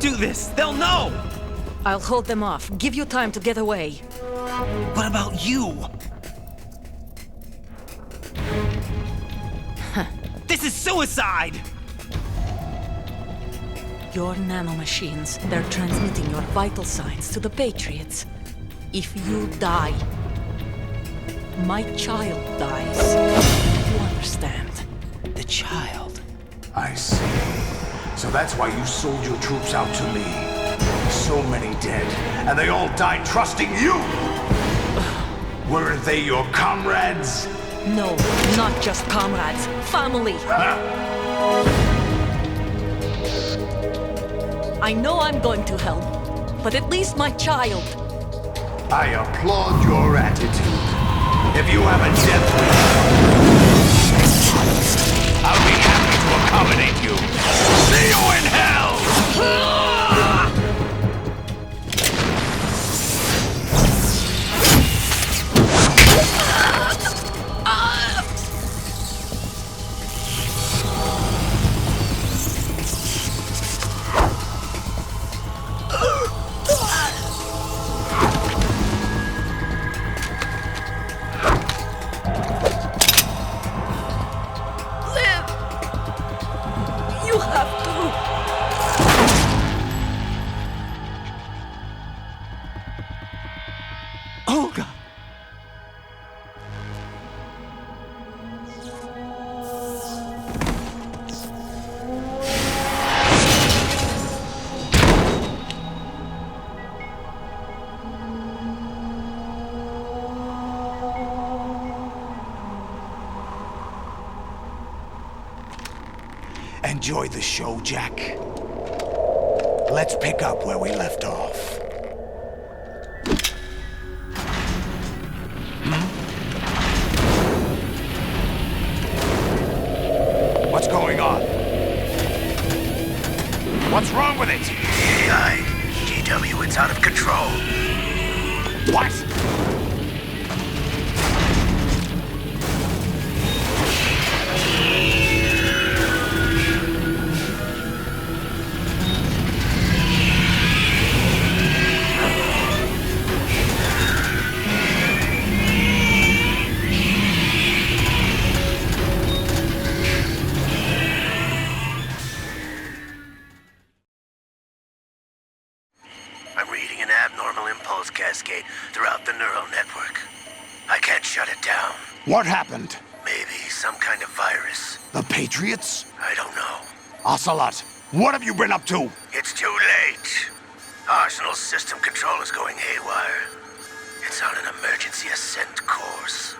Don't do this! They'll know! I'll hold them off. Give you time to get away. What about you? This is suicide! Your nanomachines, they're transmitting your vital signs to the Patriots. If you die, my child dies. You understand? The child. I see. So that's why you sold your troops out to me. So many dead, and they all died trusting you! Weren't they your comrades? No, not just comrades. Family. I know I'm going to help, but at least my child. I applaud your attitude. If you have a death wish, I'll be happy to accommodate you. See you in hell! Olga! Enjoy the show, Jack. Let's pick up where we left off. What's going on? What's wrong with it? AI, GW, it's out of control. What? I'm reading an abnormal impulse cascade throughout the neural network. I can't shut it down. What happened? Maybe some kind of virus. The Patriots? I don't know. Ocelot, what have you been up to? It's too late. Arsenal's system control is going haywire. It's on an emergency ascent course.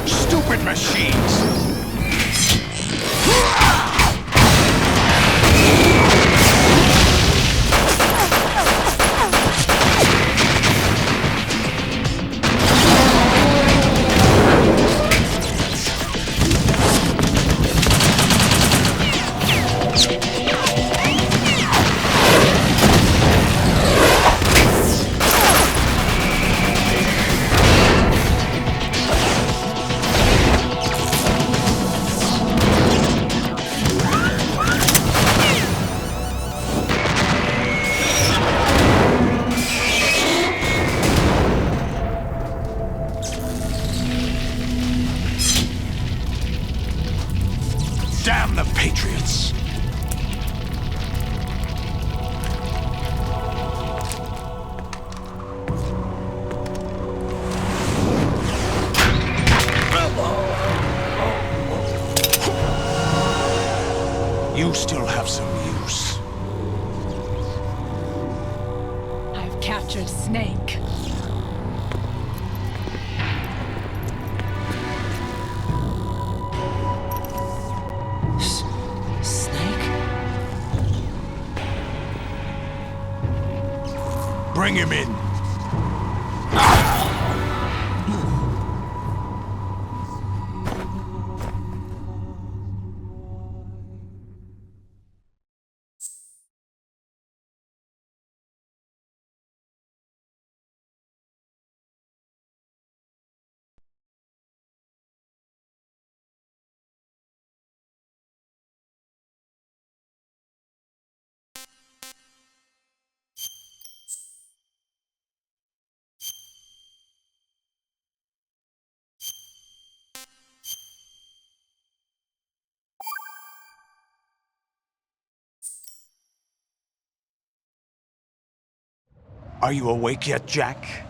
Stupid machines! Damn the Patriots! You still have some use. I've captured Snake. Snake? Bring him in. Are you awake yet, Jack?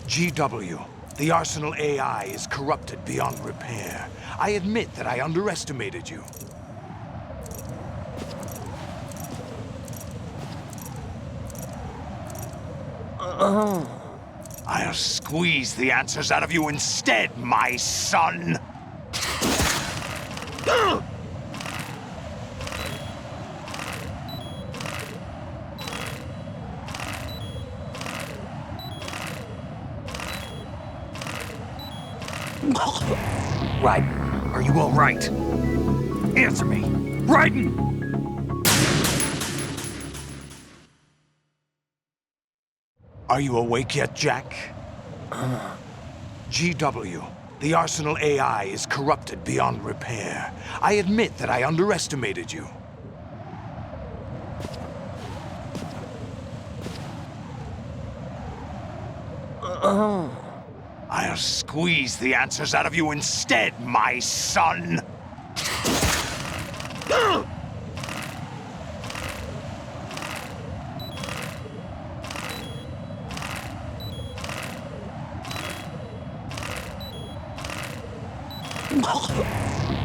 GW, the Arsenal AI is corrupted beyond repair. I admit that I underestimated you. I'll squeeze the answers out of you instead, my son! Raiden, are you all right? Answer me! Raiden! Are you awake yet, Jack? GW, the Arsenal AI is corrupted beyond repair. I admit that I underestimated you. I'll squeeze the answers out of you instead, my son!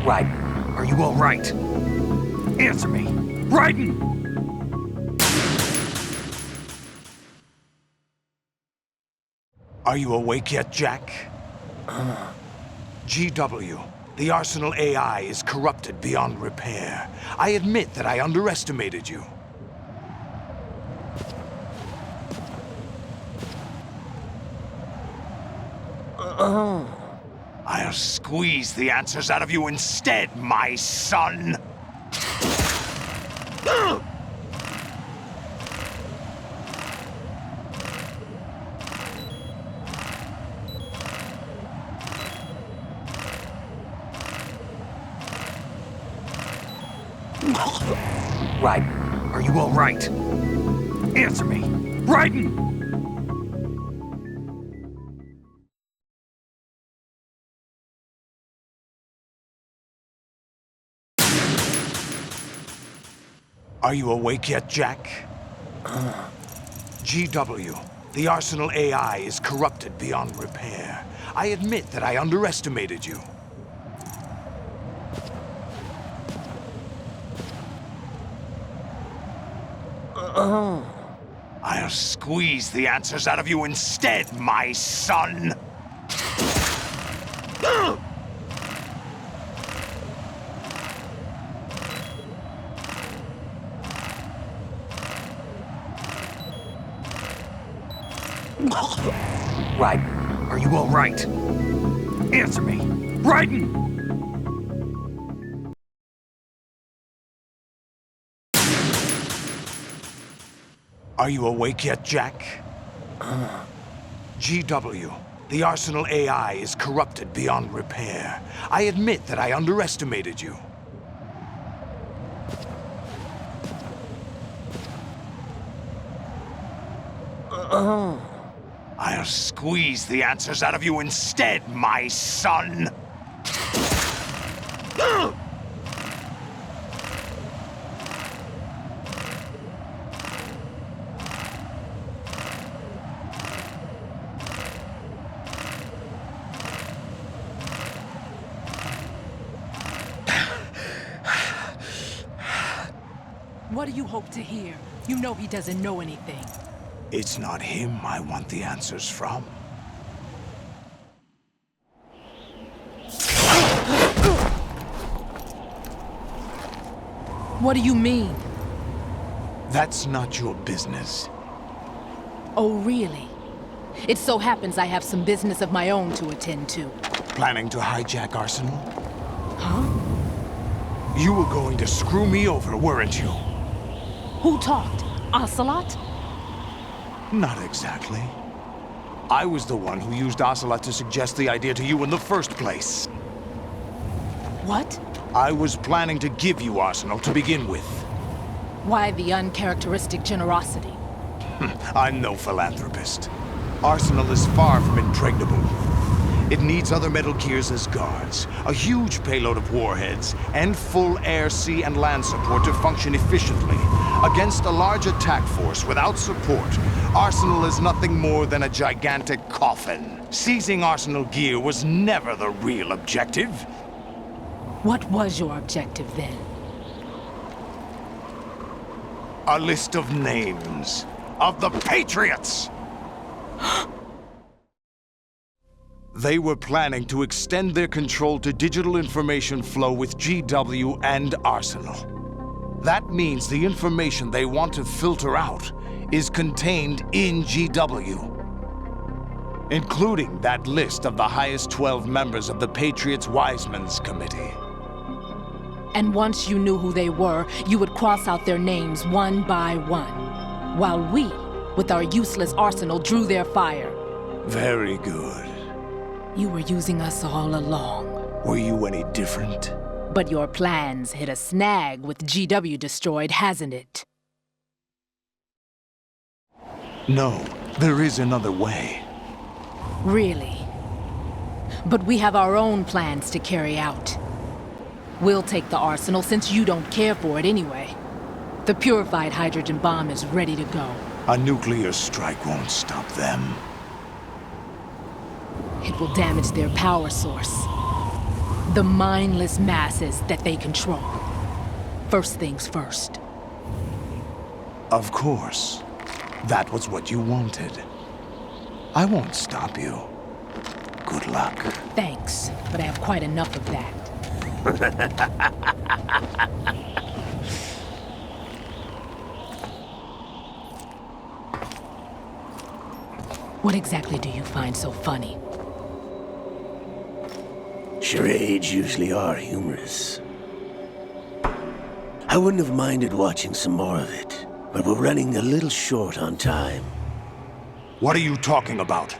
Raiden, are you all right? Answer me! Raiden! Are you awake yet, Jack? GW, the Arsenal AI is corrupted beyond repair. I admit that I underestimated you. I'll squeeze the answers out of you instead, my son! Raiden, are you all right? Answer me! Raiden! Are you awake yet, Jack? GW, the Arsenal AI is corrupted beyond repair. I admit that I underestimated you. I'll squeeze the answers out of you instead, my son! Raiden, are you all right? Answer me! Raiden! Are you awake yet, Jack? GW, the Arsenal AI is corrupted beyond repair. I admit that I underestimated you. I'll squeeze the answers out of you instead, my son! What do you hope to hear? You know he doesn't know anything. It's not him I want the answers from. What do you mean? That's not your business. Oh, really? It so happens I have some business of my own to attend to. Planning to hijack Arsenal? Huh? You were going to screw me over, weren't you? Who talked? Ocelot? Not exactly. I was the one who used Ocelot to suggest the idea to you in the first place. What? I was planning to give you Arsenal to begin with. Why the uncharacteristic generosity? I'm no philanthropist. Arsenal is far from impregnable. It needs other Metal Gears as guards, a huge payload of warheads, and full air, sea, and land support to function efficiently. Against a large attack force without support, Arsenal is nothing more than a gigantic coffin. Seizing Arsenal gear was never the real objective. What was your objective then? A list of names of the Patriots! They were planning to extend their control to digital information flow with GW and Arsenal. That means the information they want to filter out is contained in GW, including that list of the highest 12 members of the Patriots Wiseman's Committee. And once you knew who they were, you would cross out their names one by one, while we, with our useless arsenal, drew their fire. Very good. You were using us all along. Were you any different? But your plans hit a snag with GW destroyed, hasn't it? No, there is another way. Really? But we have our own plans to carry out. We'll take the arsenal since you don't care for it anyway. The purified hydrogen bomb is ready to go. A nuclear strike won't stop them. It will damage their power source. The mindless masses that they control. First things first. Of course. That was what you wanted. I won't stop you. Good luck. Thanks, but I have quite enough of that. What exactly do you find so funny? Charades usually are humorous. I wouldn't have minded watching some more of it, but we're running a little short on time. What are you talking about?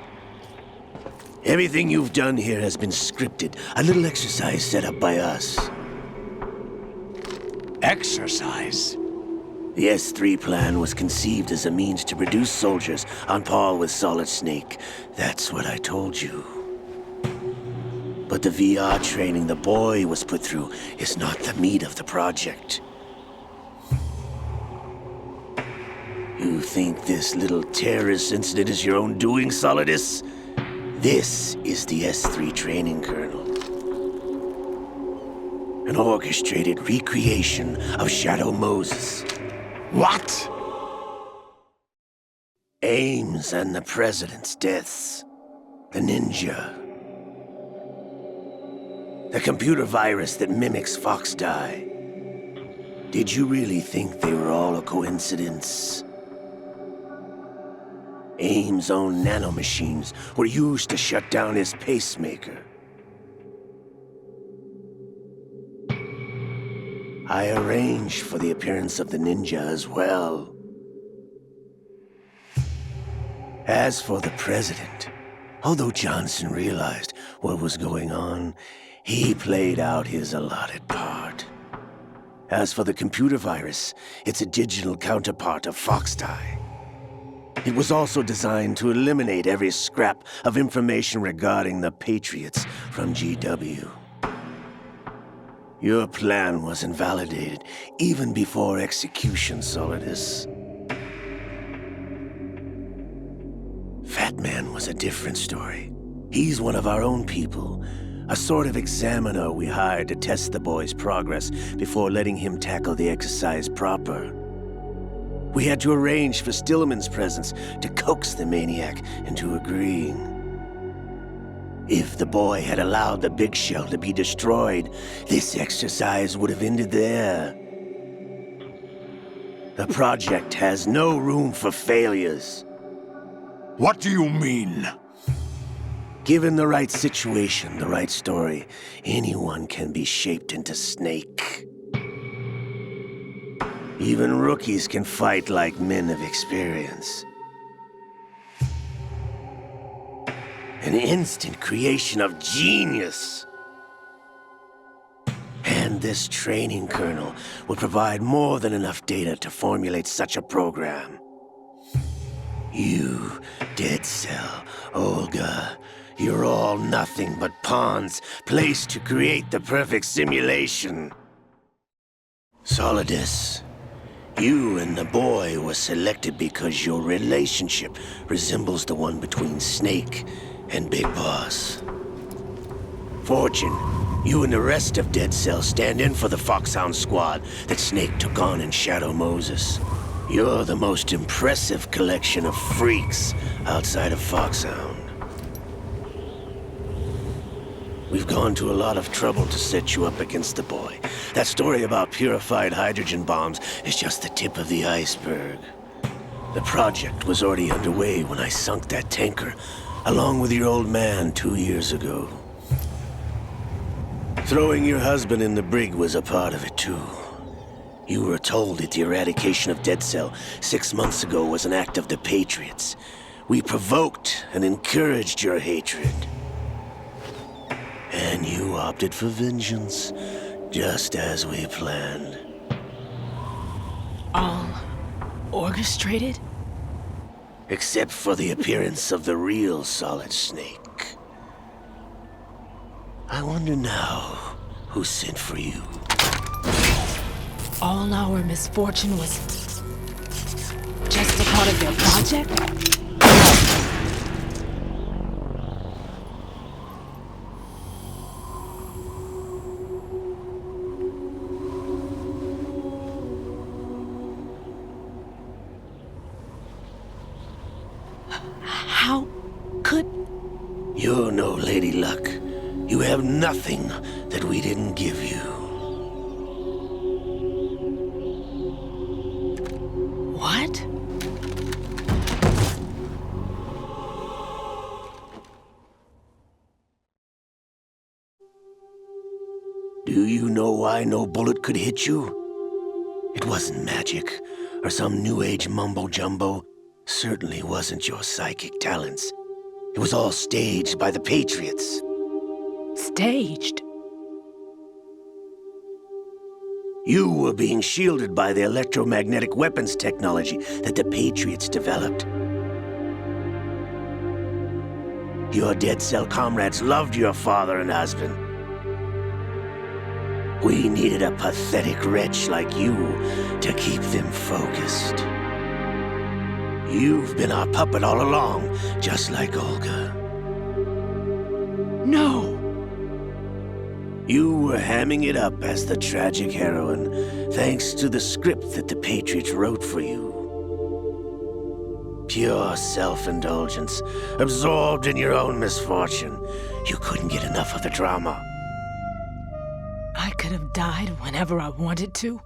Everything you've done here has been scripted, a little exercise set up by us. Exercise? The S3 plan was conceived as a means to produce soldiers on par with Solid Snake. That's what I told you. But the VR training the boy was put through is not the meat of the project. You think this little terrorist incident is your own doing, Solidus? This is the S3 training kernel. An orchestrated recreation of Shadow Moses. What? Ames and the President's deaths. The ninja. The computer virus that mimics Fox Die. Did you really think they were all a coincidence? Ames' own nanomachines were used to shut down his pacemaker. I arranged for the appearance of the ninja as well. As for the president, although Johnson realized what was going on, he played out his allotted part. As for the computer virus, it's a digital counterpart of FoxDie. It was also designed to eliminate every scrap of information regarding the Patriots from GW. Your plan was invalidated even before execution, Solidus. Fat Man was a different story. He's one of our own people, a sort of examiner we hired to test the boy's progress before letting him tackle the exercise proper. We had to arrange for Stillman's presence to coax the maniac into agreeing. If the boy had allowed the big shell to be destroyed, this exercise would have ended there. The project has no room for failures. What do you mean? Given the right situation, the right story, anyone can be shaped into Snake. Even rookies can fight like men of experience. An instant creation of genius. And this training kernel will provide more than enough data to formulate such a program. You, Dead Cell, Olga, You're all nothing but pawns placed to create the perfect simulation. Solidus, you and the boy were selected because your relationship resembles the one between Snake and Big Boss. Fortune, you and the rest of Dead Cell stand in for the Foxhound squad that Snake took on in Shadow Moses. You're the most impressive collection of freaks outside of Foxhound. We've gone to a lot of trouble to set you up against the boy. That story about purified hydrogen bombs is just the tip of the iceberg. The project was already underway when I sunk that tanker, along with your old man 2 years ago. Throwing your husband in the brig was a part of it too. You were told that the eradication of Dead Cell 6 months ago was an act of the Patriots. We provoked and encouraged your hatred. And you opted for vengeance, just as we planned. All orchestrated? Except for the appearance of the real Solid Snake. I wonder now who sent for you. All our misfortune was just a part of their project? How could... You're no Lady Luck. You have nothing that we didn't give you. What? Do you know why no bullet could hit you? It wasn't magic, or some new age mumbo-jumbo. Certainly wasn't your psychic talents. It was all staged by the Patriots. Staged? You were being shielded by the electromagnetic weapons technology that the Patriots developed. Your Dead Cell comrades loved your father and husband. We needed a pathetic wretch like you to keep them focused. You've been our puppet all along, just like Olga. No! You were hamming it up as the tragic heroine, thanks to the script that the Patriots wrote for you. Pure self-indulgence, absorbed in your own misfortune. You couldn't get enough of the drama. I could have died whenever I wanted to.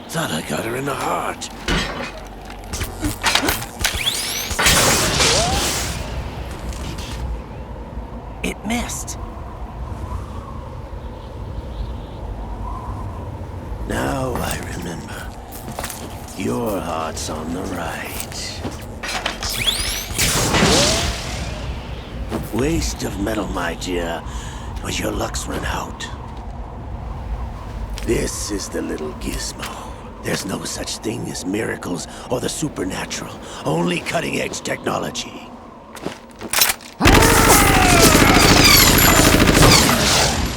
Thought I got her in the heart. It missed. Now I remember. Your heart's on the right. Waste of metal, my dear, but your luck's run out. This is the little gizmo. There's no such thing as miracles or the supernatural, only cutting-edge technology.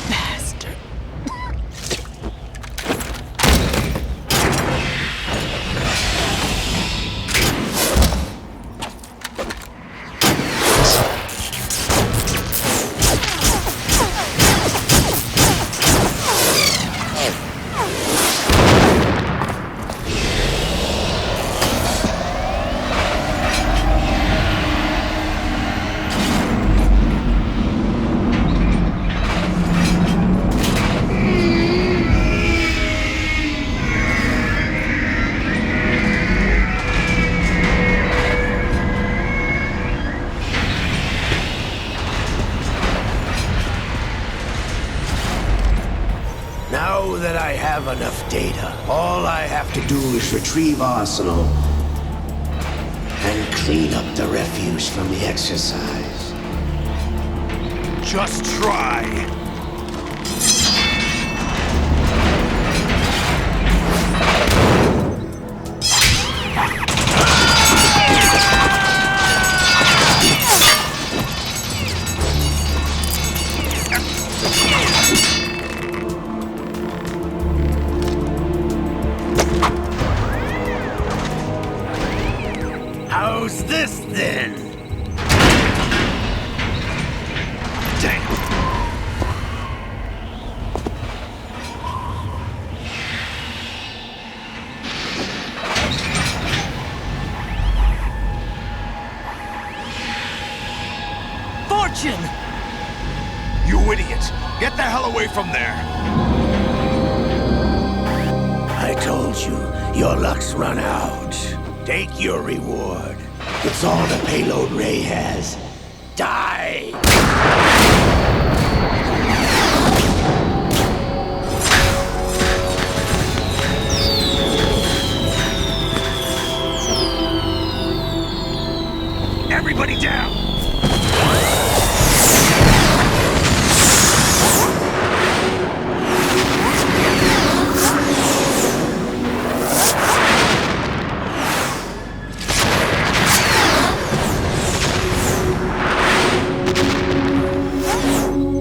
Bastard. Now that I have enough data, all I have to do is retrieve Arsenal and clean up the refuse from the exercise. Just try. goes this then? Damn! Fortune! You idiot! Get the hell away from there! I told you, your luck's run out. Take your reward. It's all the payload Ray has. Die! Everybody down!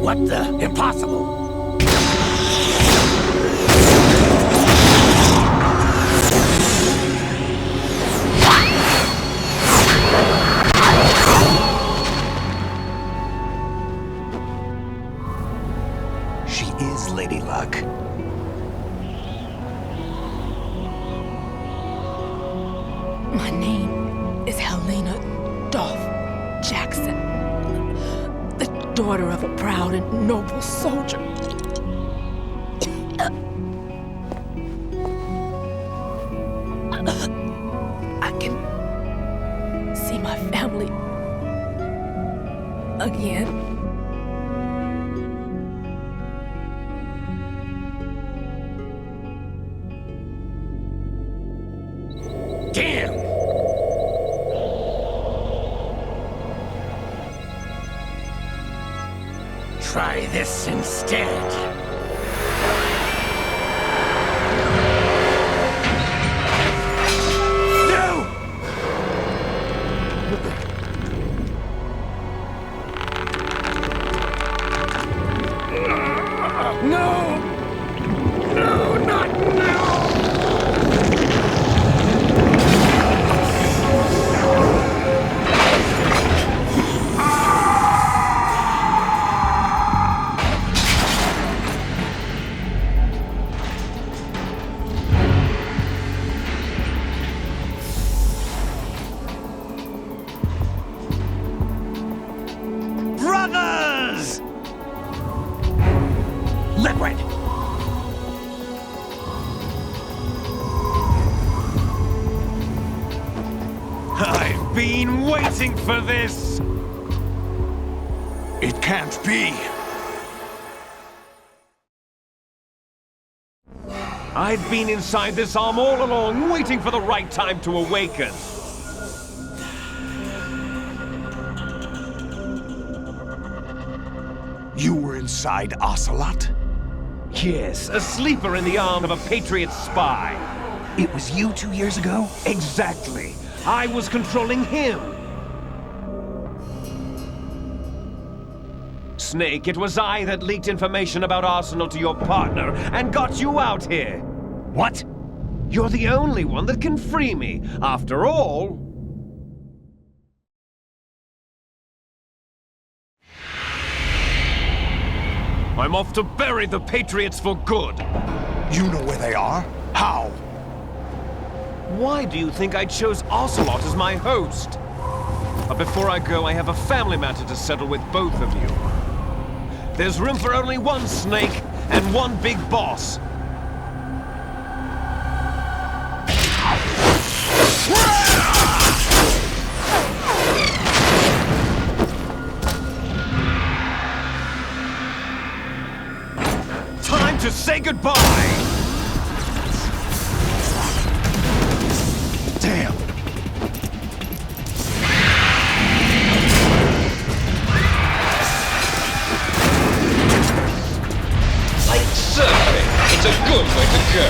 What the? Impossible! She is Lady Luck. My name is Helena Dolph Jackson, the daughter of a proud and noble soldier. I can see my family again. Damn! Try this instead. No! No! No, not now! Brothers! Liquid! I've been waiting for this! It can't be! I've been inside this arm all along, waiting for the right time to awaken. You were inside Ocelot? Yes, a sleeper in the arm of a Patriot spy. It was you 2 years ago? Exactly. I was controlling him. Snake, it was I that leaked information about Arsenal to your partner and got you out here. What? You're the only one that can free me. After all... I'm off to bury the Patriots for good. You know where they are? How? Why do you think I chose Ocelot as my host? But before I go, I have a family matter to settle with both of you. There's room for only one Snake and one big boss. Time to say goodbye! Damn! Like surfing, it's a good way to go.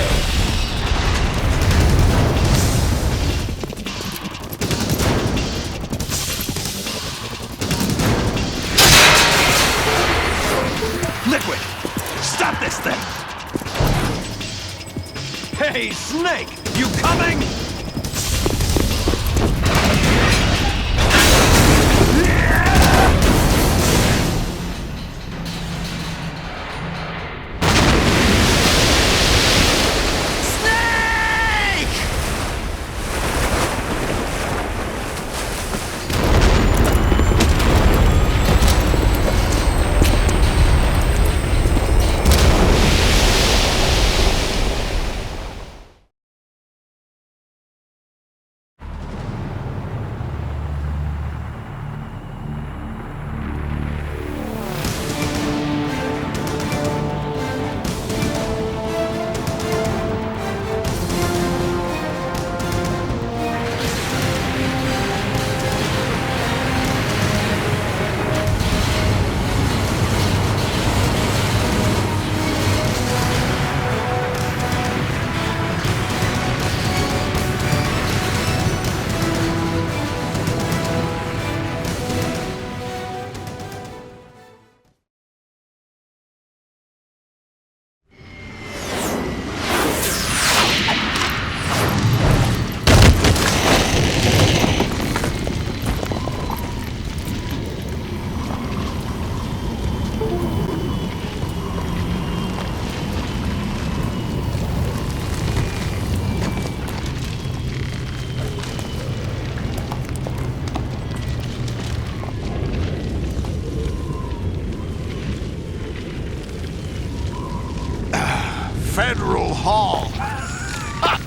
Liquid! Stop this thing! Hey, Snake! You coming?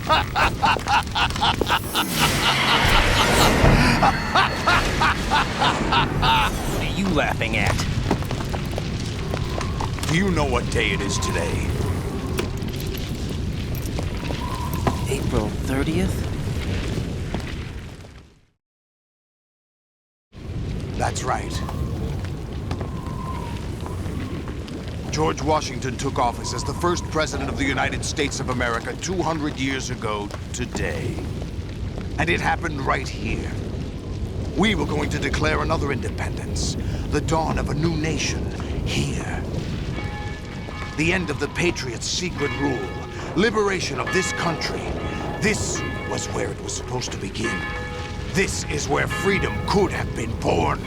What are you laughing at? Do you know what day it is today? April 30th? That's right. George Washington took office as the first president of the United States of America 200 years ago today. And it happened right here. We were going to declare another independence, the dawn of a new nation, here. The end of the Patriots' secret rule, liberation of this country. This was where it was supposed to begin. This is where freedom could have been born.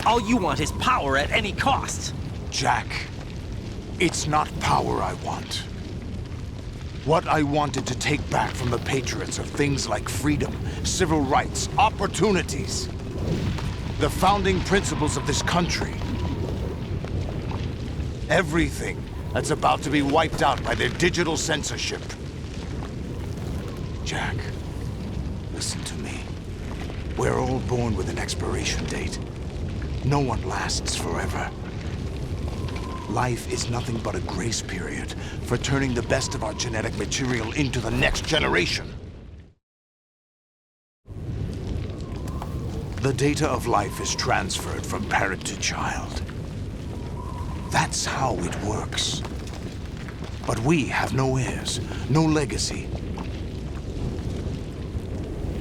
All you want is power at any cost. Jack, it's not power I want. What I wanted to take back from the Patriots are things like freedom, civil rights, opportunities. The founding principles of this country. Everything that's about to be wiped out by their digital censorship. Jack, listen to me. We're all born with an expiration date. No one lasts forever. Life is nothing but a grace period for turning the best of our genetic material into the next generation. The data of life is transferred from parent to child. That's how it works. But we have no heirs, no legacy.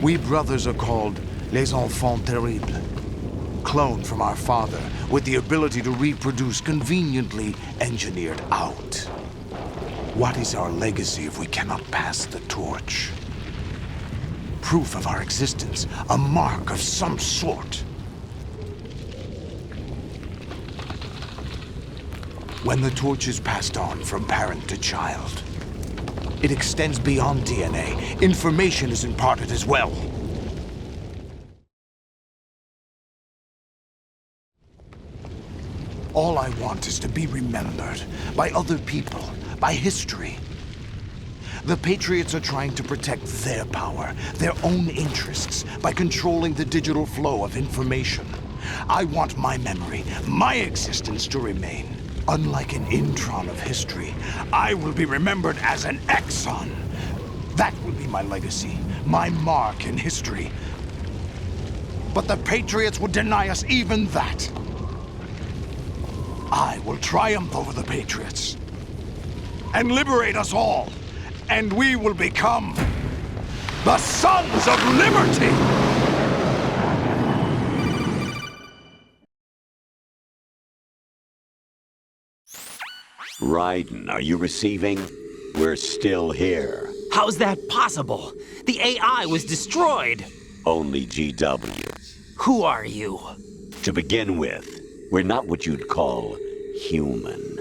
We brothers are called les enfants terribles. Cloned from our father, with the ability to reproduce conveniently engineered out. What is our legacy if we cannot pass the torch? Proof of our existence, a mark of some sort. When the torch is passed on from parent to child, it extends beyond DNA. Information is imparted as well. All I want is to be remembered by other people, by history. The Patriots are trying to protect their power, their own interests, by controlling the digital flow of information. I want my memory, my existence to remain. Unlike an intron of history, I will be remembered as an exon. That will be my legacy, my mark in history. But the Patriots would deny us even that. I will triumph over the Patriots and liberate us all, and we will become the Sons of Liberty! Raiden, are you receiving? We're still here. How's that possible? The AI was destroyed. Only GW. Who are you? To begin with, we're not what you'd call human.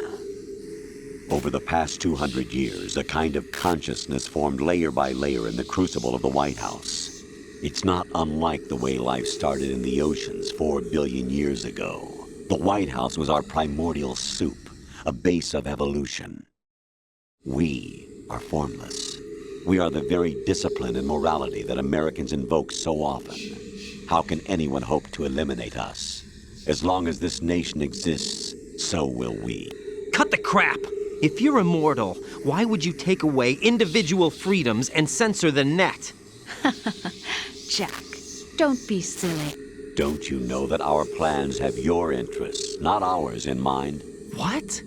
Over the past 200 years, a kind of consciousness formed layer by layer in the crucible of the White House. It's not unlike the way life started in the oceans 4 billion years ago. The White House was our primordial soup, a base of evolution. We are formless. We are the very discipline and morality that Americans invoke so often. How can anyone hope to eliminate us? As long as this nation exists, so will we. Cut the crap! If you're immortal, why would you take away individual freedoms and censor the net? Jack, don't be silly. Don't you know that our plans have your interests, not ours, in mind? What?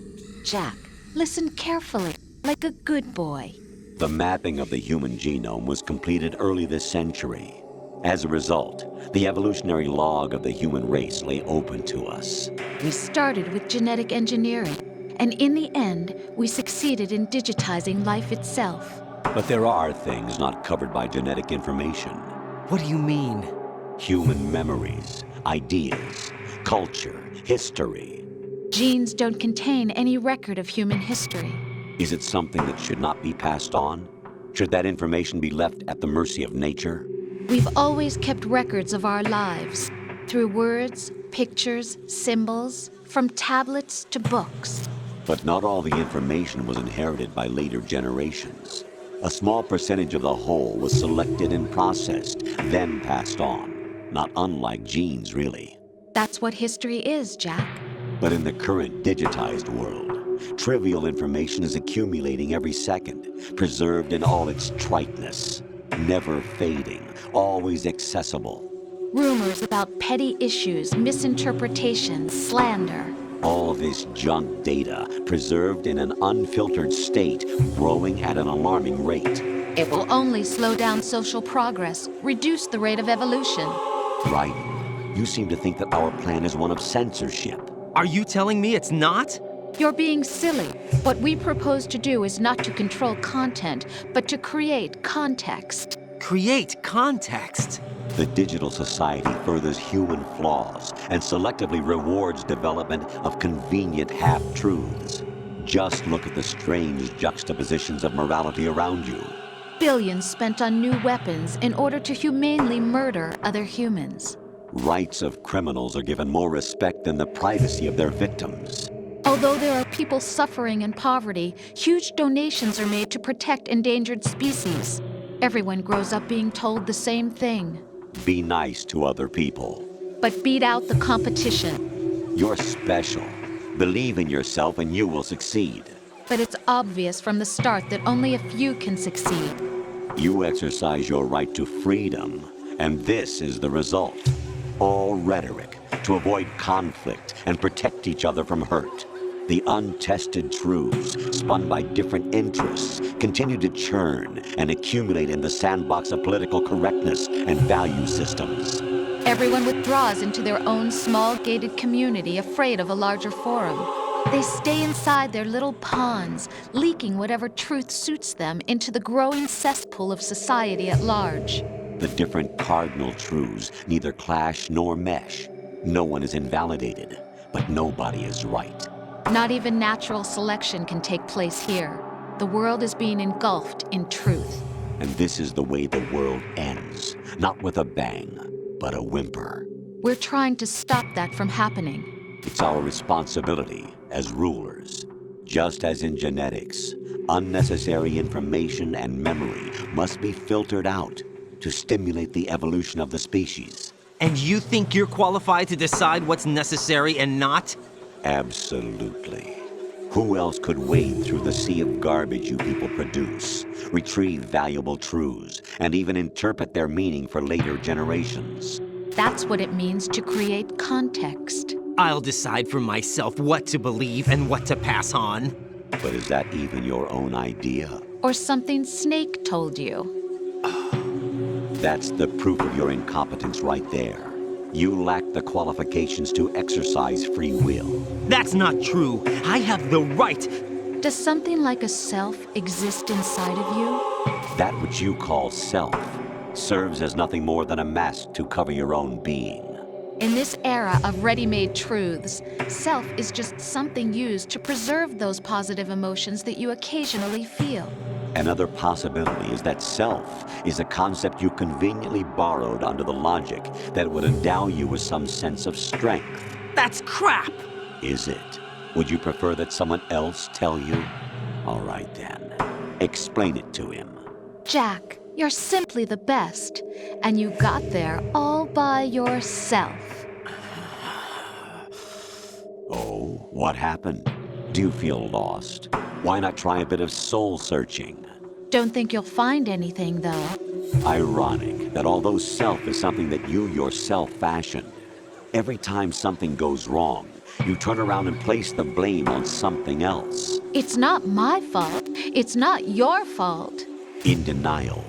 Jack, listen carefully, like a good boy. The mapping of the human genome was completed early this century. As a result, the evolutionary log of the human race lay open to us. We started with genetic engineering, and in the end, we succeeded in digitizing life itself. But there are things not covered by genetic information. What do you mean? Human memories, ideas, culture, history. Genes don't contain any record of human history. Is it something that should not be passed on? Should that information be left at the mercy of nature? We've always kept records of our lives, through words, Pictures, symbols, from tablets to books. But not all the information was inherited by later generations. A small percentage of the whole was selected and processed, then passed on. Not unlike genes, really. That's what history is, Jack. But in the current digitized world, trivial information is accumulating every second, preserved in all its triteness, never fading, always accessible. Rumors about petty issues, misinterpretations, slander. All this junk data, preserved in an unfiltered state, growing at an alarming rate. It will only slow down social progress, reduce the rate of evolution. Right. You seem to think that our plan is one of censorship. Are you telling me it's not? You're being silly. What we propose to do is not to control content, but to create context. Create context? The digital society furthers human flaws and selectively rewards development of convenient half-truths. Just look at the strange juxtapositions of morality around you. Billions spent on new weapons in order to humanely murder other humans. Rights of criminals are given more respect than the privacy of their victims. Although there are people suffering in poverty, huge donations are made to protect endangered species. Everyone grows up being told the same thing. Be nice to other people. But beat out the competition. You're special. Believe in yourself and you will succeed. But it's obvious from the start that only a few can succeed. You exercise your right to freedom, and this is the result. All rhetoric to avoid conflict and protect each other from hurt. The untested truths, spun by different interests, continue to churn and accumulate in the sandbox of political correctness and value systems. Everyone withdraws into their own small gated community, afraid of a larger forum. They stay inside their little ponds, leaking whatever truth suits them into the growing cesspool of society at large. The different cardinal truths neither clash nor mesh. No one is invalidated, but nobody is right. Not even natural selection can take place here. The world is being engulfed in truth. And this is the way the world ends. Not with a bang, but a whimper. We're trying to stop that from happening. It's our responsibility as rulers. Just as in genetics, unnecessary information and memory must be filtered out to stimulate the evolution of the species. And you think you're qualified to decide what's necessary and not? Absolutely. Who else could wade through the sea of garbage you people produce, retrieve valuable truths, and even interpret their meaning for later generations? That's what it means to create context. I'll decide for myself what to believe and what to pass on. But is that even your own idea? Or something Snake told you? That's the proof of your incompetence right there. You lack the qualifications to exercise free will. That's not true. I have the right. Does something like a self exist inside of you? That which you call self serves as nothing more than a mask to cover your own being. In this era of ready-made truths, self is just something used to preserve those positive emotions that you occasionally feel. Another possibility is that self is a concept you conveniently borrowed under the logic that would endow you with some sense of strength. That's crap! Is it? Would you prefer that someone else tell you? All right then. Explain it to him. Jack, you're simply the best, and you got there all by yourself. Oh, what happened? Do you feel lost? Why not try a bit of soul-searching? Don't think you'll find anything, though. Ironic that although self is something that you yourself fashioned, every time something goes wrong, you turn around and place the blame on something else. It's not my fault. It's not your fault. In denial,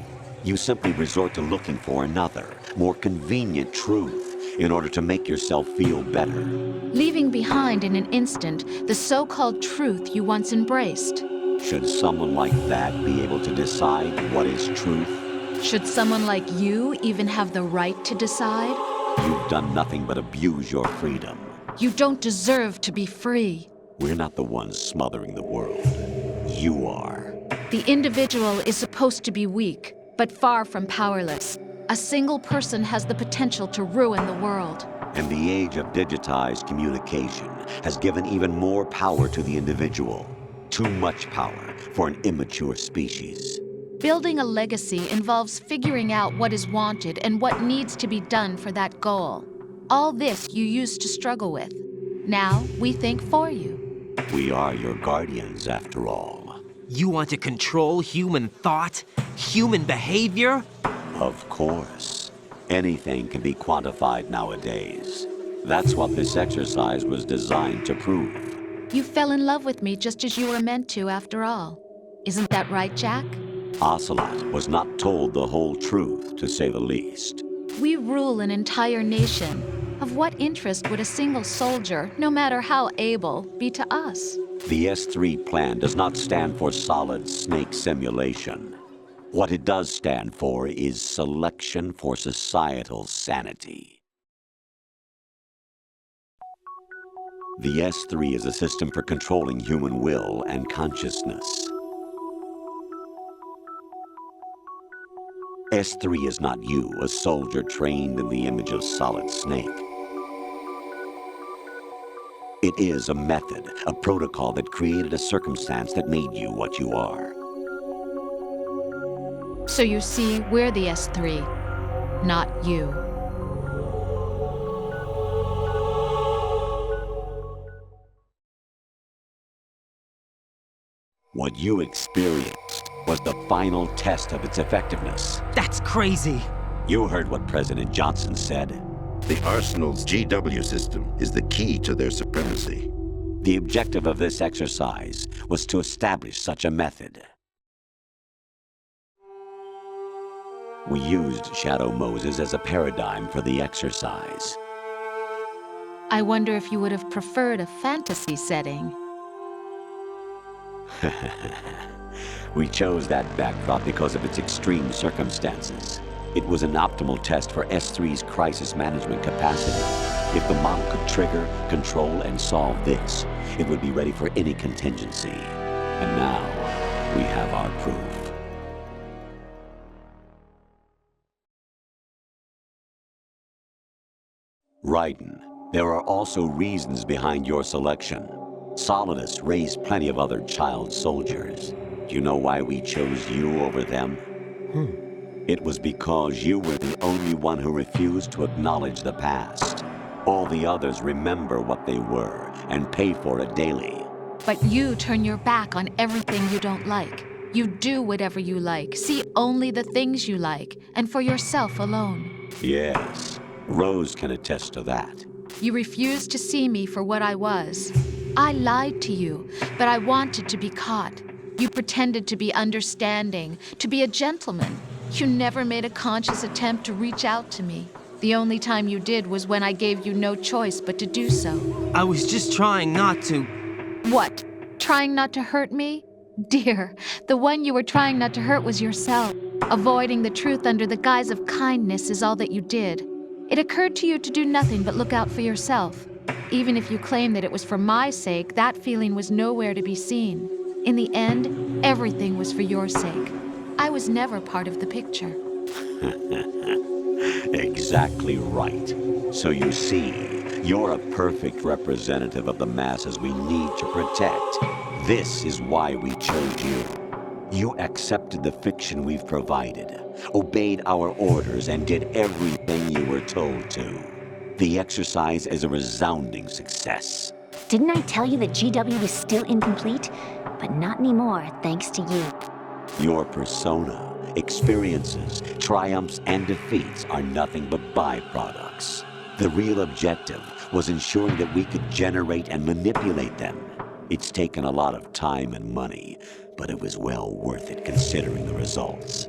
you simply resort to looking for another, more convenient truth in order to make yourself feel better. Leaving behind in an instant the so-called truth you once embraced. Should someone like that be able to decide what is truth? Should someone like you even have the right to decide? You've done nothing but abuse your freedom. You don't deserve to be free. We're not the ones smothering the world. You are. The individual is supposed to be weak, but far from powerless. A single person has the potential to ruin the world. And the age of digitized communication has given even more power to the individual. Too much power for an immature species. Building a legacy involves figuring out what is wanted and what needs to be done for that goal. All this you used to struggle with. Now we think for you. We are your guardians, after all. You want to control human thought? Human behavior? Of course. Anything can be quantified nowadays. That's what this exercise was designed to prove. You fell in love with me just as you were meant to, after all. Isn't that right, Jack? Ocelot was not told the whole truth, to say the least. We rule an entire nation. Of what interest would a single soldier, no matter how able, be to us? The S3 plan does not stand for solid snake simulation. What it does stand for is selection for societal sanity. The S3 is a system for controlling human will and consciousness. S3 is not you, a soldier trained in the image of Solid Snake. It is a method, a protocol that created a circumstance that made you what you are. So you see, we're the S3, not you. What you experienced was the final test of its effectiveness. That's crazy. You heard what President Johnson said. The Arsenal's GW system is the key to their supremacy. The objective of this exercise was to establish such a method. We used Shadow Moses as a paradigm for the exercise. I wonder if you would have preferred a fantasy setting. We chose that backdrop because of its extreme circumstances. It was an optimal test for S3's crisis management capacity. If the model could trigger, control, and solve this, it would be ready for any contingency. And now, we have our proof. Raiden, there are also reasons behind your selection. Solidus raised plenty of other child soldiers. Do you know why we chose you over them? It was because you were the only one who refused to acknowledge the past. All the others remember what they were and pay for it daily. But you turn your back on everything you don't like. You do whatever you like, see only the things you like, and for yourself alone. Yes, Rose can attest to that. You refused to see me for what I was. I lied to you, but I wanted to be caught. You pretended to be understanding, to be a gentleman. You never made a conscious attempt to reach out to me. The only time you did was when I gave you no choice but to do so. I was just trying not to. What? Trying not to hurt me? Dear, the one you were trying not to hurt was yourself. Avoiding the truth under the guise of kindness is all that you did. It occurred to you to do nothing but look out for yourself. Even if you claim that it was for my sake, that feeling was nowhere to be seen. In the end, everything was for your sake. I was never part of the picture. Exactly right. So you see, you're a perfect representative of the masses we need to protect. This is why we chose you. You accepted the fiction we've provided, obeyed our orders, and did everything you were told to. The exercise is a resounding success. Didn't I tell you that GW was still incomplete? But not anymore, thanks to you. Your persona, experiences, triumphs, and defeats are nothing but byproducts. The real objective was ensuring that we could generate and manipulate them. It's taken a lot of time and money, but it was well worth it considering the results.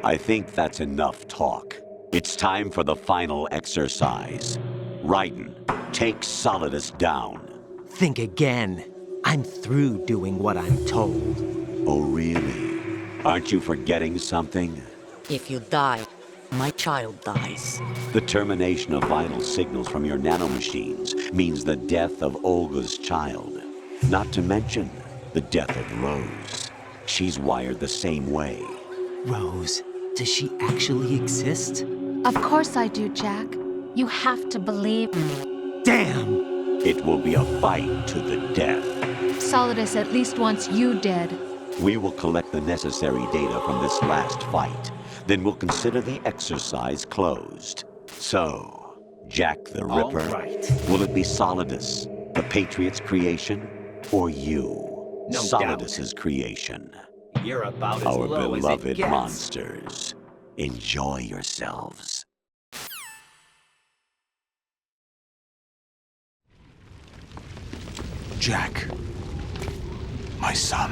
I think that's enough talk. It's time for the final exercise. Raiden, take Solidus down. Think again. I'm through doing what I'm told. Oh, really? Aren't you forgetting something? If you die, my child dies. The termination of vital signals from your nanomachines means the death of Olga's child. Not to mention the death of Rose. She's wired the same way. Rose, does she actually exist? Of course I do, Jack. You have to believe. Damn! It will be a fight to the death. Solidus at least wants you dead. We will collect the necessary data from this last fight. Then we'll consider the exercise closed. So, Jack the Ripper, All right. will it be Solidus, the Patriot's creation, or you, No Solidus's creation? You're about as Our low as it beloved gets. monsters, enjoy yourselves. Jack, my son.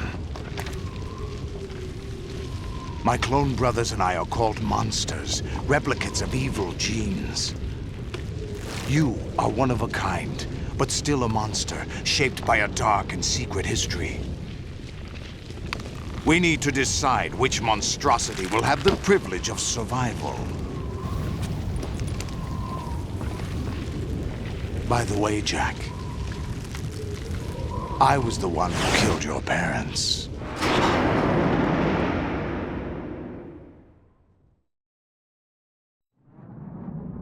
My clone brothers and I are called monsters, replicates of evil genes. You are one of a kind, but still a monster, shaped by a dark and secret history. We need to decide which monstrosity will have the privilege of survival. By the way, Jack, I was the one who killed your parents.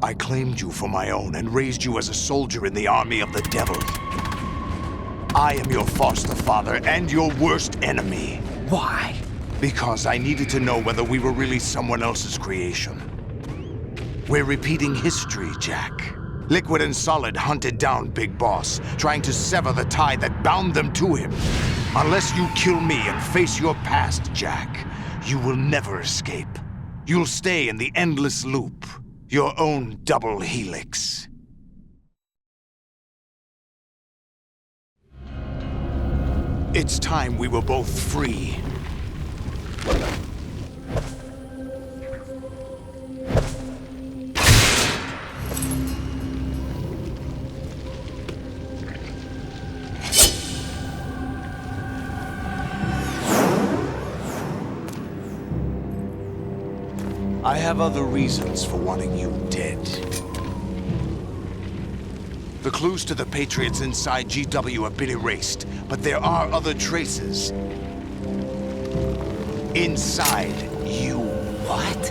I claimed you for my own and raised you as a soldier in the army of the devil. I am your foster father and your worst enemy. Why? Because I needed to know whether we were really someone else's creation. We're repeating history, Jack. Liquid and Solid hunted down Big Boss, trying to sever the tie that bound them to him. Unless you kill me and face your past, Jack, you will never escape. You'll stay in the endless loop. Your own double helix. It's time we were both free. I have other reasons for wanting you dead. The clues to the Patriots inside GW have been erased, but there are other traces. Inside you. What?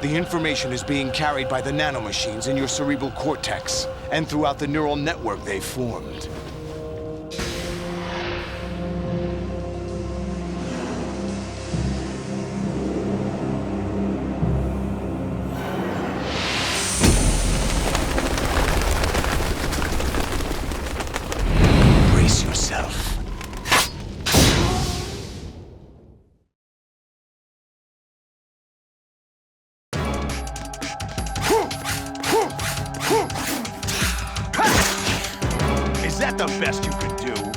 The information is being carried by the nanomachines in your cerebral cortex, and throughout the neural network they formed. Brace yourself. Is that the best you could do?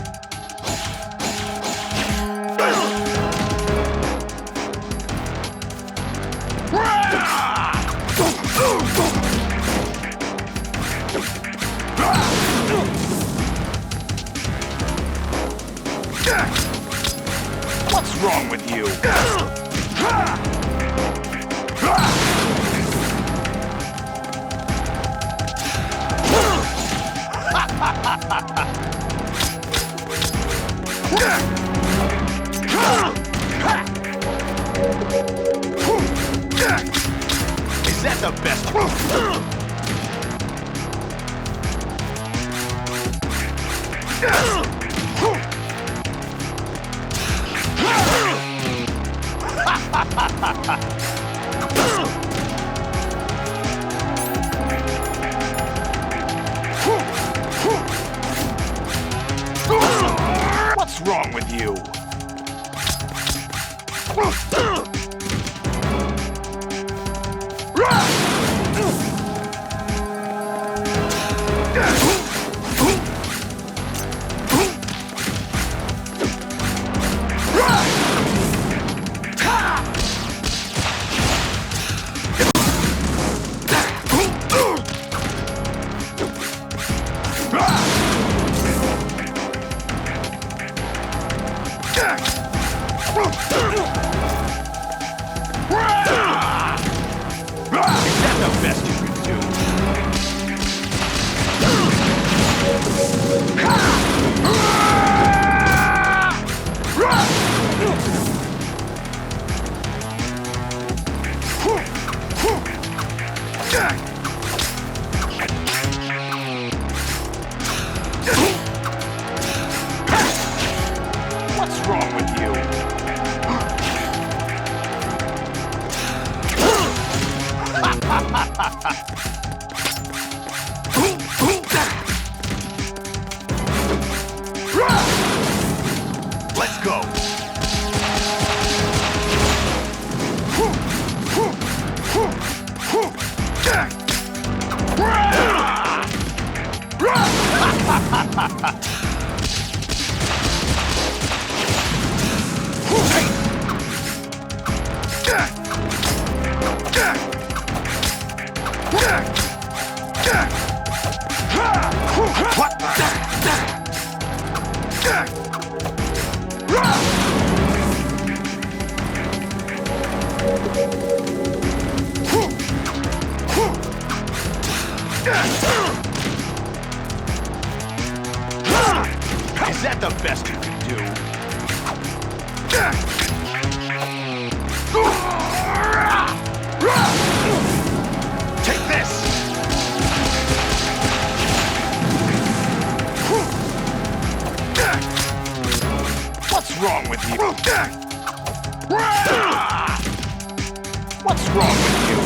What's wrong with you? Is that the best? What's wrong with you? Is that the best you can do? Is that the best you can do? Take this! What's wrong with you? What's wrong with you?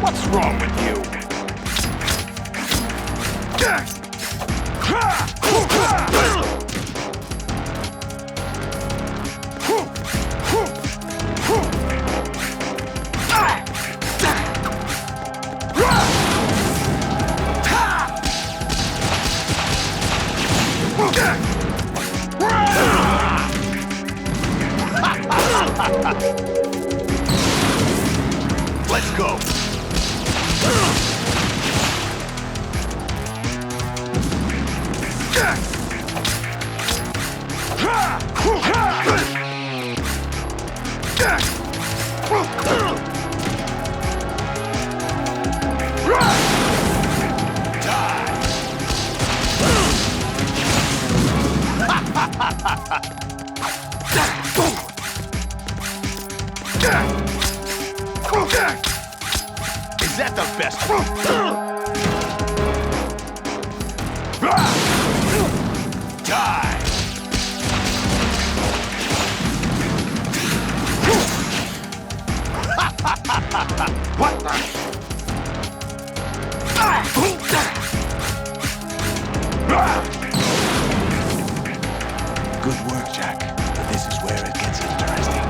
What's wrong with you? Let's go. Is that the best? Die! What the? Good work, Jack. But this is where it gets interesting.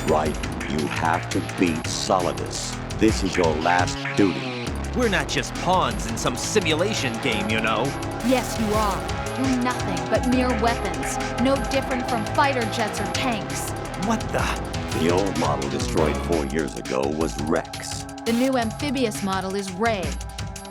Right, you have to beat Solidus. This is your last duty. We're not just pawns in some simulation game, you know. Yes, you are. You're nothing but mere weapons. No different from fighter jets or tanks. What the? The old model destroyed 4 years ago was Rex. The new amphibious model is Ray.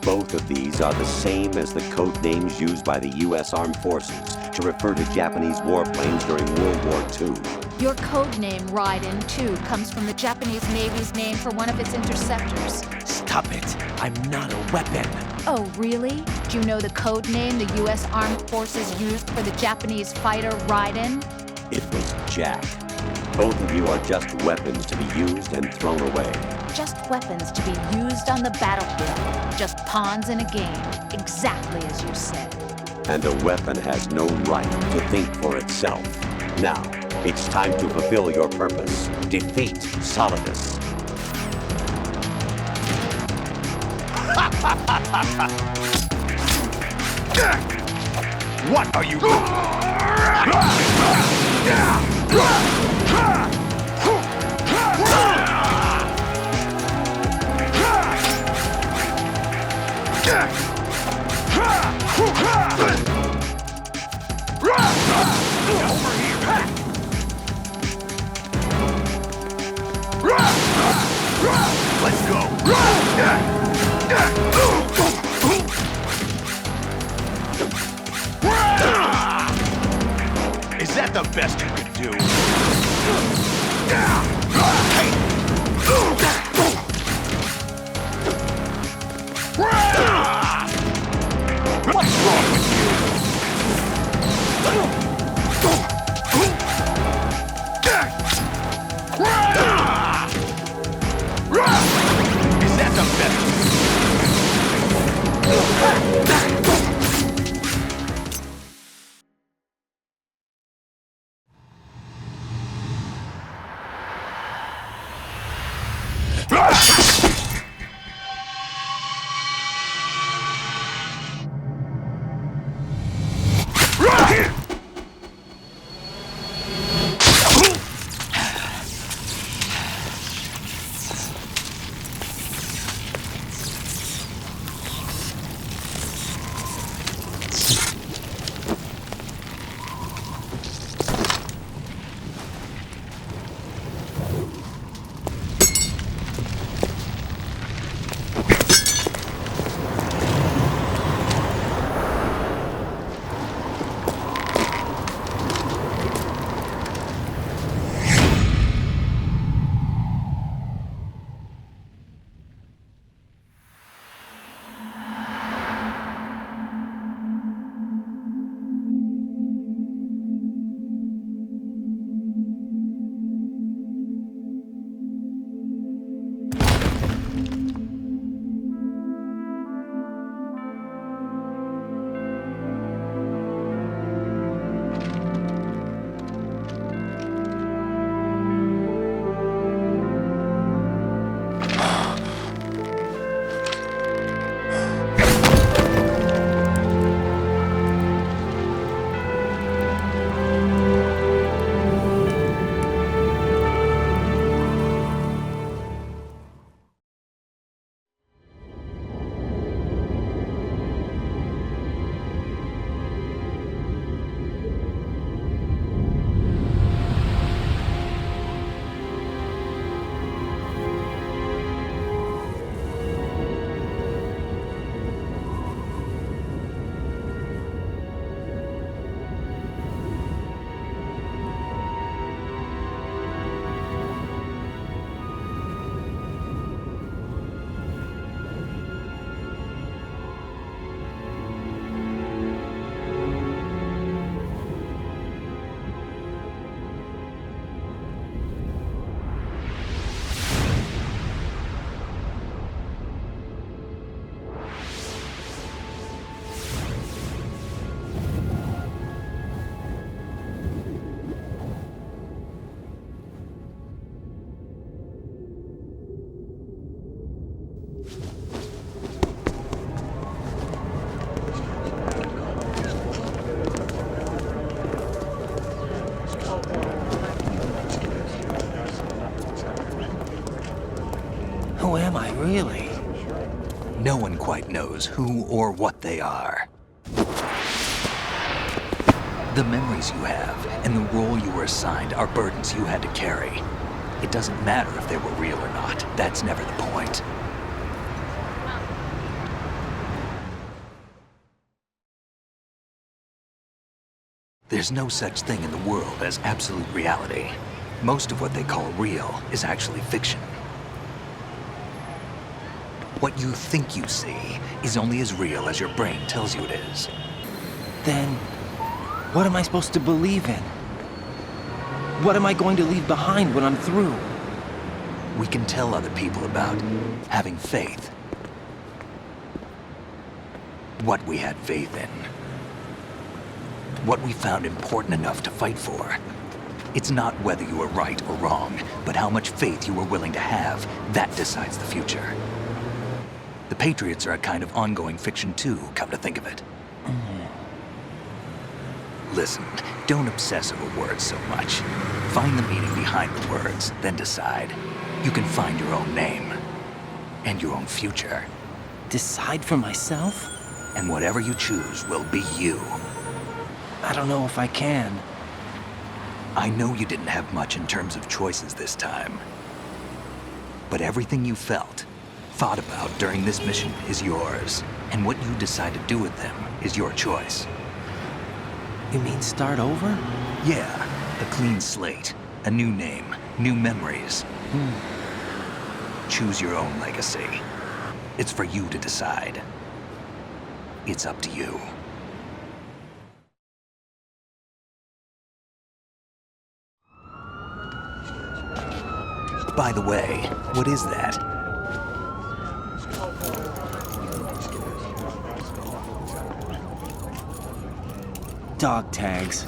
Both of these are the same as the code names used by the U.S. Armed Forces to refer to Japanese warplanes during World War II. Your code name, Raiden, too, comes from the Japanese Navy's name for one of its interceptors. Stop it. I'm not a weapon. Oh, really? Do you know the code name the U.S. Armed Forces used for the Japanese fighter Raiden? It was Jack. Both of you are just weapons to be used and thrown away. Just weapons to be used on the battlefield. Just pawns in a game. Exactly as you said. And a weapon has no right to think for itself. Now, it's time to fulfill your purpose. Defeat Solidus. What are you doing? Over here. Let's go. Is that the best you could do? What's wrong with you? Is that the best? Who am I, really? No one quite knows who or what they are. The memories you have and the role you were assigned are burdens you had to carry. It doesn't matter if they were real or not. That's never the point. There's no such thing in the world as absolute reality. Most of what they call real is actually fiction. What you think you see is only as real as your brain tells you it is. Then, what am I supposed to believe in? What am I going to leave behind when I'm through? We can tell other people about having faith. What we had faith in. What we found important enough to fight for. It's not whether you were right or wrong, but how much faith you were willing to have. That decides the future. The Patriots are a kind of ongoing fiction too, come to think of it. Listen, don't obsess over words so much. Find the meaning behind the words, then decide. You can find your own name. And your own future. Decide for myself? And whatever you choose will be you. I don't know if I can. I know you didn't have much in terms of choices this time. But everything you felt, thought about during this mission is yours. And what you decide to do with them is your choice. You mean start over? Yeah, a clean slate, a new name, new memories. Choose your own legacy. It's for you to decide. It's up to you. By the way, what is that? Dog tags.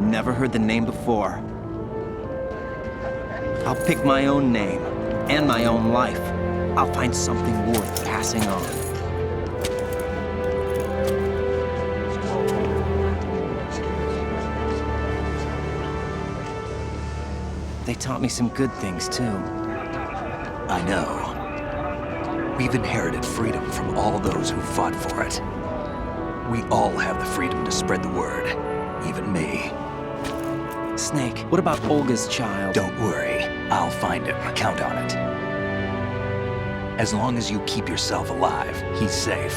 Never heard the name before. I'll pick my own name and my own life. I'll find something worth passing on. They taught me some good things, too. I know. We've inherited freedom from all those who fought for it. We all have the freedom to spread the word, even me. Snake, what about Olga's child? Don't worry, I'll find him. Count on it. As long as you keep yourself alive, he's safe.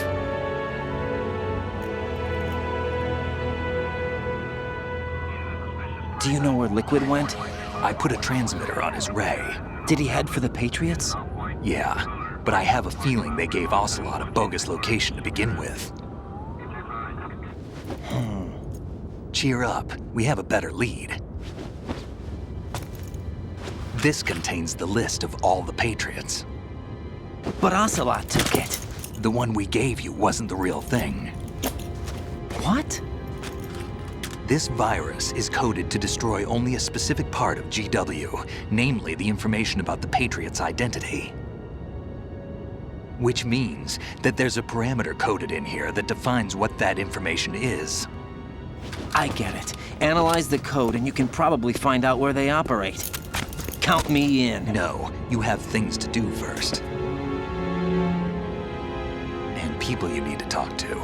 Do you know where Liquid went? I put a transmitter on his ray. Did he head for the Patriots? Yeah, but I have a feeling they gave Ocelot a bogus location to begin with. Cheer up, we have a better lead. This contains the list of all the Patriots. But Ocelot took it. The one we gave you wasn't the real thing. What? This virus is coded to destroy only a specific part of GW, namely the information about the Patriot's identity. Which means that there's a parameter coded in here that defines what that information is. I get it. Analyze the code and you can probably find out where they operate. Count me in. No, you have things to do first. And people you need to talk to.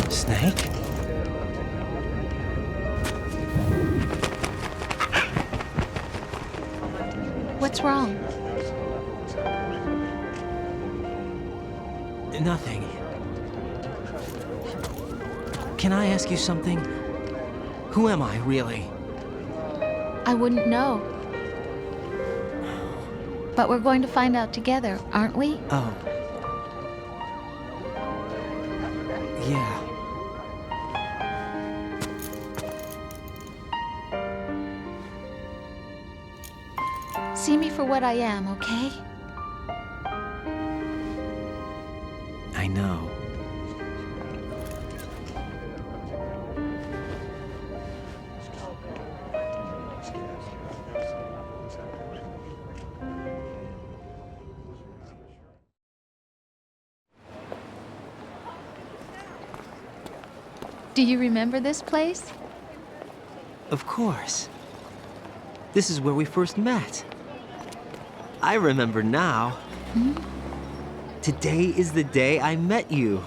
Snake? What's wrong? Nothing. Can I ask you something? Who am I, really? I wouldn't know. But we're going to find out together, aren't we? Oh. Yeah. See me for what I am, okay? I know. Do you remember this place? Of course. This is where we first met. I remember now. Hmm? Today is the day I met you.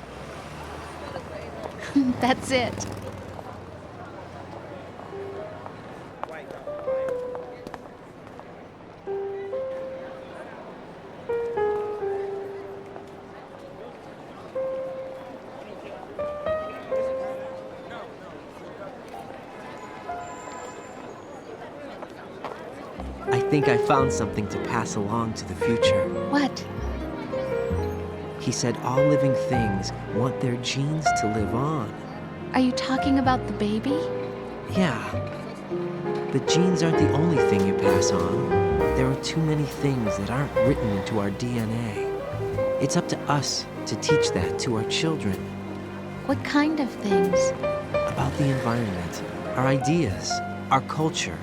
That's it. I think I found something to pass along to the future. What? He said all living things want their genes to live on. Are you talking about the baby? Yeah. But genes aren't the only thing you pass on. There are too many things that aren't written into our DNA. It's up to us to teach that to our children. What kind of things? About the environment, our ideas, our culture,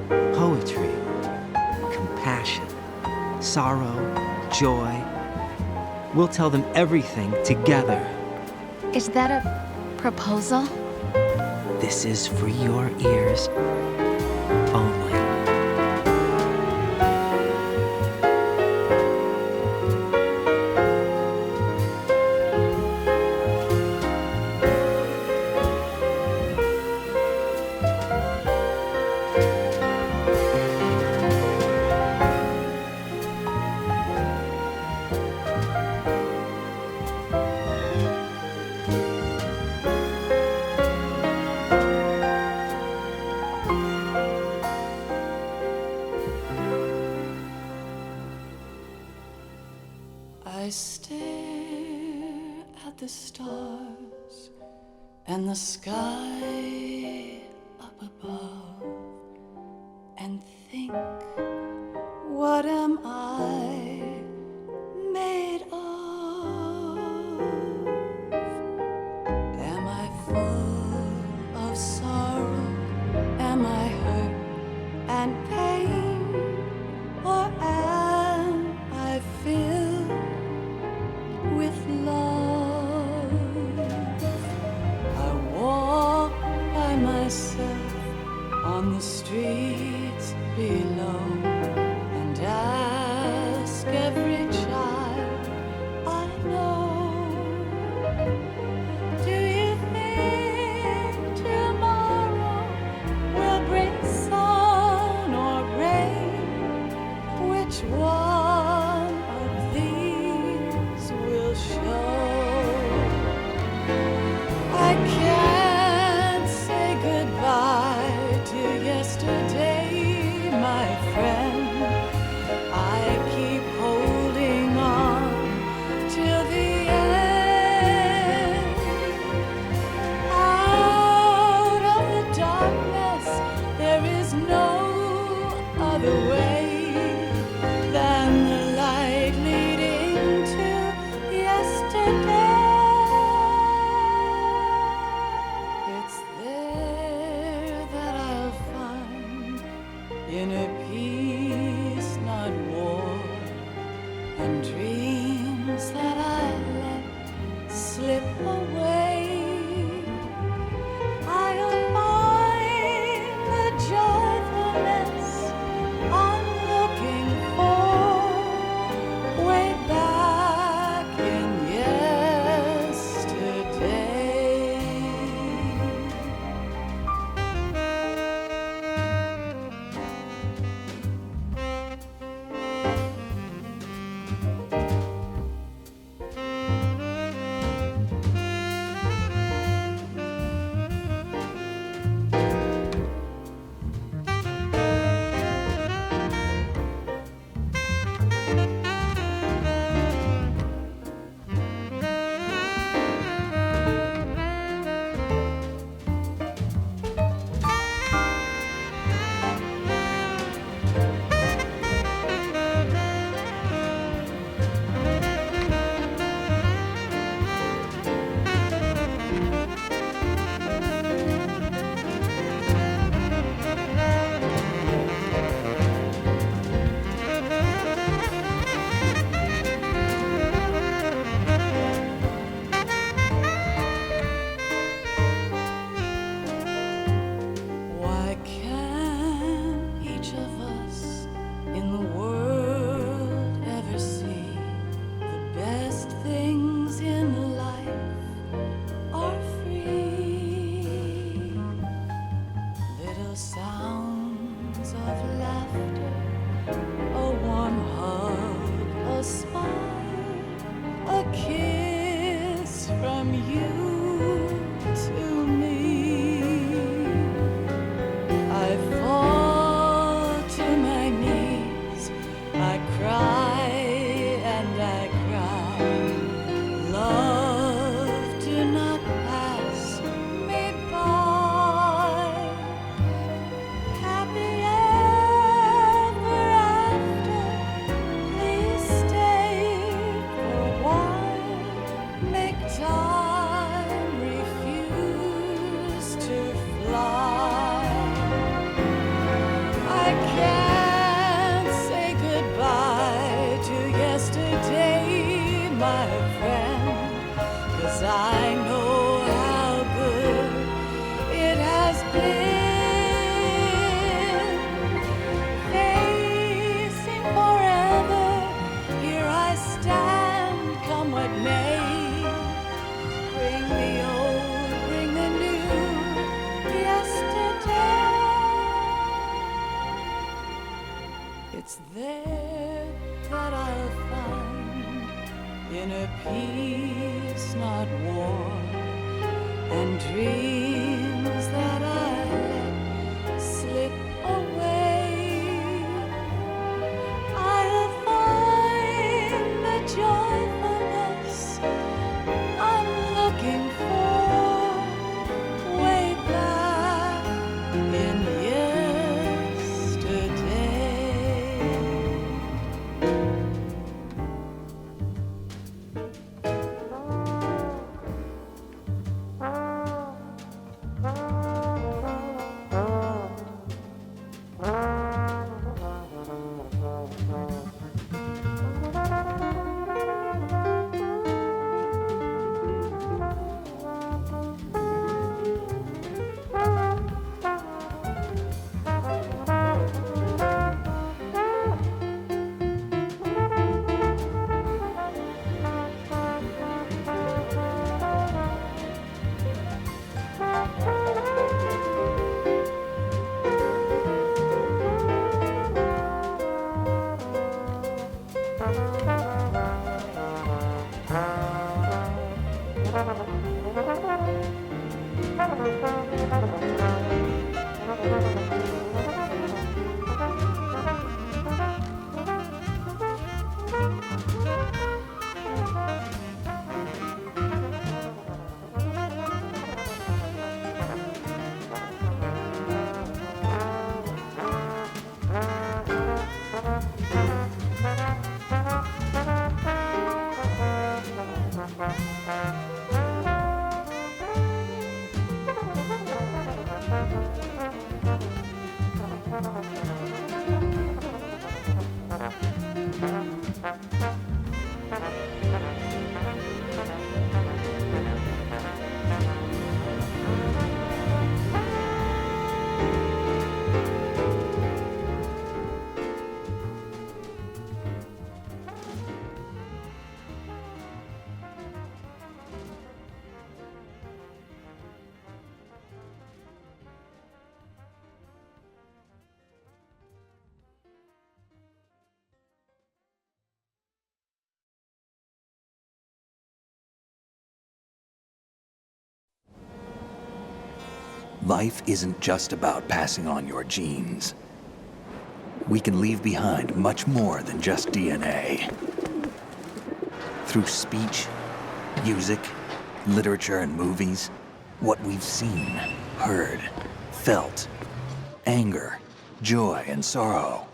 poetry, compassion, sorrow, joy. We'll tell them everything together. Is that a proposal? This is for your ears only. and the sky up above and think, what am I made of? Am I full of sorrow? Am I hurt and pain? Or am I filled with love? I walk by myself on the streets below and ask every child I know, do you think tomorrow will bring sun or rain? Which one of these will show? I can't say goodbye to yesterday, my friend. I keep holding on till the end. Out of the darkness, there is no other way than the light leading to yesterday. It's there that I'll find inner peace, not war, and dreams that I let slip away. I'll find the joyfulness I'm looking for way back in yesterday. Why can't each of us in the world ever see the best things in life are free? Little sounds of laughter, a warm hug, a smile, a kiss from you to me. I fall to my knees, I cry and I cry. Love, do not pass me by. Happy ever after, please stay for a while. Make time refuse to fly. I can't say goodbye to yesterday, my friend, 'cause I know how good it has been. Facing forever, here I stand, come what may. Bring the old, bring the new, yesterday. It's there that I'll find inner peace, not war, and dreams that I let slip away. I'll find the joyfulness I'm looking for Life isn't just about passing on your genes. We can leave behind much more than just DNA. Through speech, music, literature, and movies, what we've seen, heard, felt, anger, joy, and sorrow.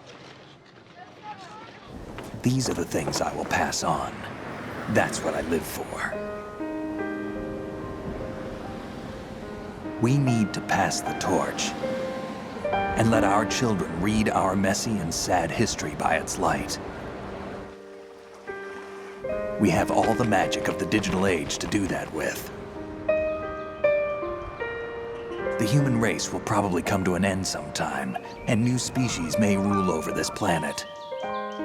These are the things I will pass on. That's what I live for. We need to pass the torch and let our children read our messy and sad history by its light. We have all the magic of the digital age to do that with. The human race will probably come to an end sometime, and new species may rule over this planet.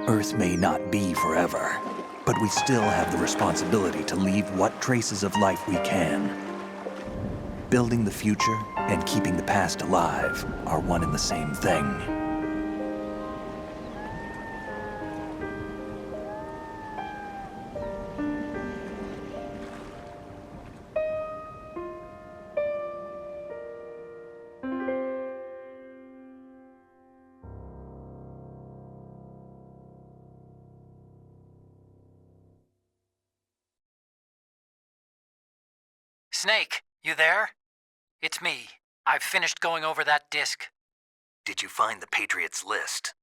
Earth may not be forever, but we still have the responsibility to leave what traces of life we can. Building the future and keeping the past alive are one and the same thing. Snake, you there? It's me. I've finished going over that disk. Did you find the Patriots list?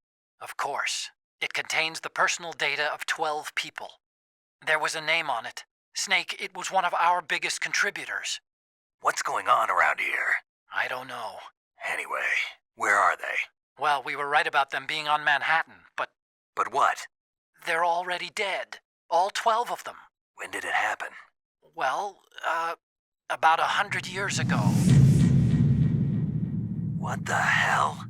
Of course. It contains the personal data of 12 people. There was a name on it. Snake, it was one of our biggest contributors. What's going on around here? I don't know. Anyway, where are they? Well, we were right about them being on Manhattan, but... But what? They're already dead. All 12 of them. When did it happen? Well, about 100 years ago. What the hell?